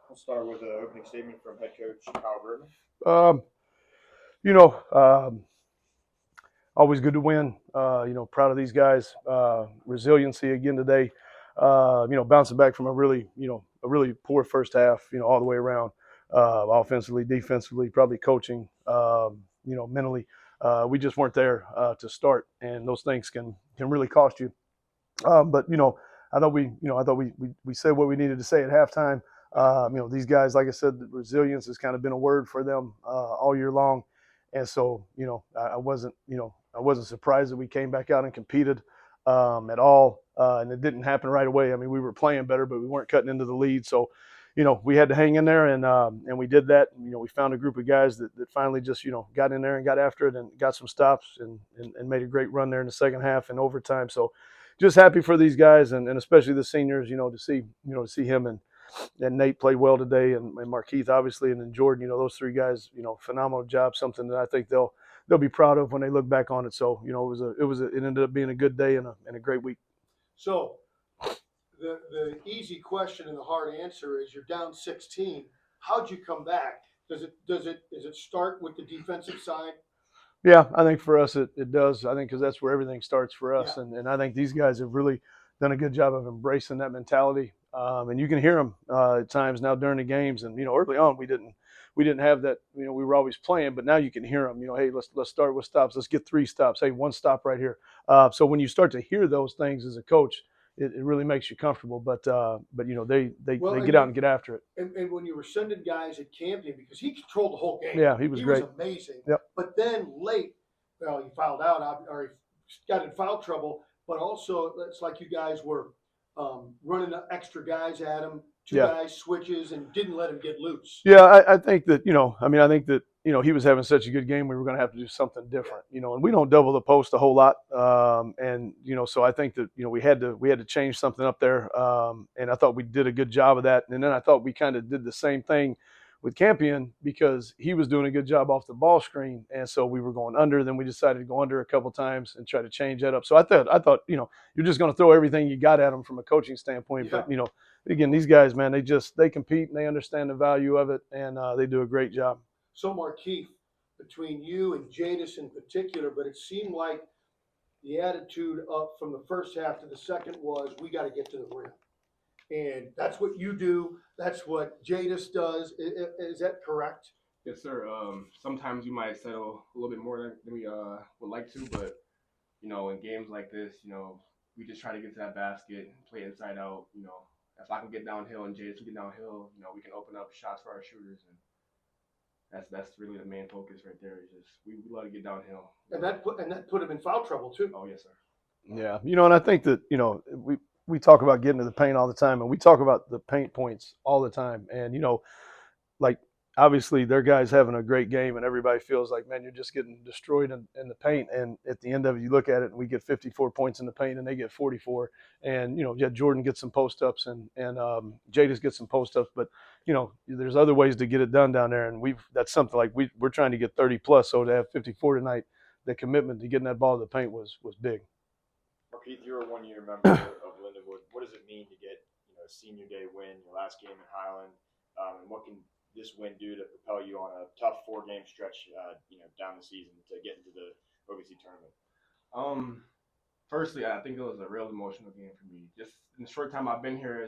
We'll start with an opening statement from head coach Kyle Gerdeman. Um, you know, always good to win. Proud of these guys. Resiliency again today. Bouncing back from a really poor first half. All the way around, offensively, defensively, probably coaching. Mentally, we just weren't there to start, and those things can really cost you. But I thought we said what we needed to say at halftime. These guys, like I said, resilience has kind of been a word for them all year long, and so I wasn't surprised that we came back out and competed at all, and it didn't happen right away. I mean, we were playing better, but we weren't cutting into the lead, so. We had to hang in there, and we did that. We found a group of guys that finally just got in there and got after it and got some stops and made a great run there in the second half and overtime. So just happy for these guys and especially the seniors, to see him and Nate played well today and Markeith obviously and then Jordan, those three guys, phenomenal job, something that I think they'll be proud of when they look back on it. So, it ended up being a good day and a great week. So the easy question and the hard answer is you're down 16. How'd you come back? Does it start with the defensive side? Yeah, I think for us it does. I think because that's where everything starts for us, Yeah. and I think these guys have really done a good job of embracing that mentality. And you can hear them at times now during the games, and early on we didn't have that. We were always playing, but now you can hear them. Hey, let's start with stops. Let's get 3 stops. Hey, 1 stop right here. So when you start to hear those things as a coach, it really makes you comfortable. But they get out and get after it. And when you were sending guys at Campion, because he controlled the whole game. Yeah, he was great. Was amazing. Yep. But then late, well, he fouled out or he got in foul trouble. But also, it's like you guys were running extra guys at him, two guys switches, and didn't let him get loose. Yeah, I think that I think that he was having such a good game. We were going to have to do something different, and we don't double the post a whole lot, and so I think that we had to change something up there, and I thought we did a good job of that. And then I thought we kind of did the same thing with Campion because he was doing a good job off the ball screen, and so we were going under. Then we decided to go under a couple times and try to change that up. So I thought you're just going to throw everything you got at them from a coaching standpoint, but again, these guys, man, they compete and they understand the value of it, and they do a great job. So Markeith, between you and Jadis in particular, but it seemed like the attitude up from the first half to the second was we got to get to the rim. And that's what you do. That's what Jadis does. Is that correct? Yes, sir. Sometimes we might settle a little bit more than we would like to, but in games like this, we just try to get to that basket, play inside out. If I can get downhill and Jadis can get downhill, we can open up shots for our shooters, and that's really the main focus right there. Is just we love to get downhill. And that put him in foul trouble too. Oh yes, sir. Yeah, and I think that we talk about getting to the paint all the time, and we talk about the paint points all the time, and like obviously their guys having a great game and everybody feels like, man, you're just getting destroyed in the paint. And at the end of it, you look at it and we get 54 points in the paint and they get 44. And, Jordan gets some post ups and Jadis gets some post ups, but there's other ways to get it done down there. And that's something like we're trying to get 30 plus. So to have 54 tonight, the commitment to getting that ball to the paint was big. Markeith, you're a 1-year member of Lindenwood. What does it mean to get a senior day win, your last game in Highland, and what can this win do to propel you on a tough 4-game stretch, down the season to get into the OVC tournament? Firstly, I think it was a real emotional game for me. Just in the short time I've been here,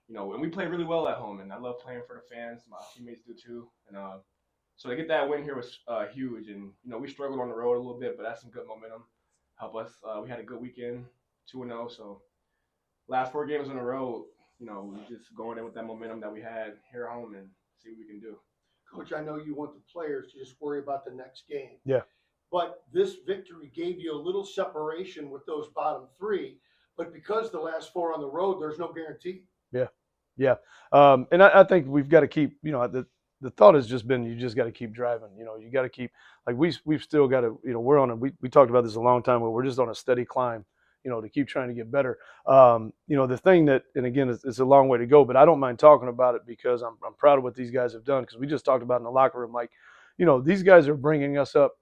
and we play really well at home, and I love playing for the fans. My teammates do too, and so to get that win here was huge. And we struggled on the road a little bit, but that's some good momentum. Help us. We had a good weekend, 2-0. So last 4 games on the road, we just going in with that momentum that we had here at home and see what we can do. Coach, I know you want the players to just worry about the next game. Yeah. But this victory gave you a little separation with those bottom 3. But because the last 4 on the road, there's no guarantee. Yeah. And I think we've got to keep, the thought has just been you just got to keep driving. You got to keep, like we've still got to, we're on we talked about this a long time ago. We're just on a steady climb, to keep trying to get better. The thing that, and again, it's a long way to go, but I don't mind talking about it because I'm proud of what these guys have done because we just talked about in the locker room, like, these guys are bringing us up,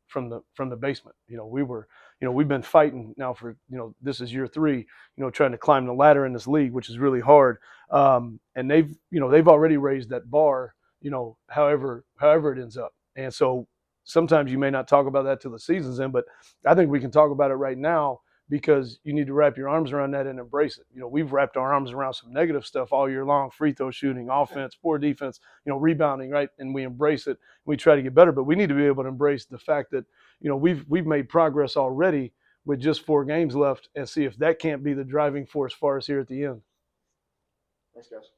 from the basement. We were, we've been fighting now for, this is year 3, trying to climb the ladder in this league, which is really hard. And they've already raised that bar, however it ends up. And so sometimes you may not talk about that till the season's in, but I think we can talk about it right now, because you need to wrap your arms around that and embrace it. We've wrapped our arms around some negative stuff all year long: free throw shooting, offense, poor defense, rebounding, right? And we embrace it. We try to get better, but we need to be able to embrace the fact that, we've made progress already with just 4 games left, and see if that can't be the driving force for us here at the end. Thanks, guys.